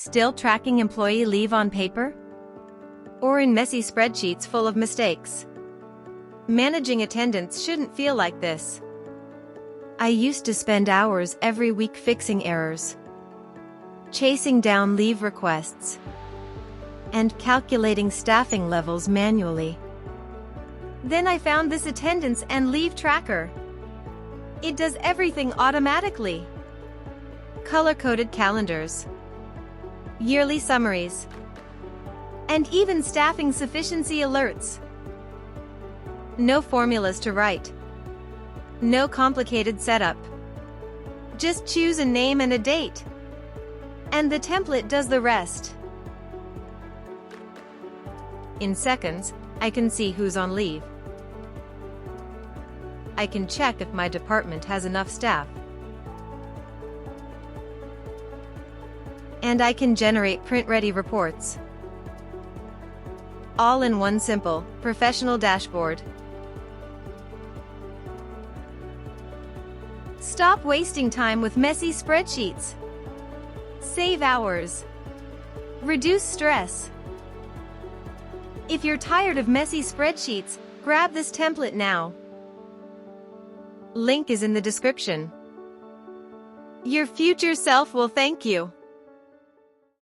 Still tracking employee leave on paper? Or in messy spreadsheets full of mistakes? Managing attendance shouldn't feel like this. I used to spend hours every week fixing errors, chasing down leave requests, and calculating staffing levels manually. Then I found this attendance and leave tracker. It does everything automatically. Color-coded calendars, yearly summaries, and even staffing sufficiency alerts. No formulas to write. No complicated setup. Just choose a name and a date, and the template does the rest. In seconds, I can see who's on leave. I can check if my department has enough staff. And I can generate print-ready reports. All in one simple, professional dashboard. Stop wasting time with messy spreadsheets. Save hours. Reduce stress. If you're tired of messy spreadsheets, grab this template now. Link is in the description. Your future self will thank you.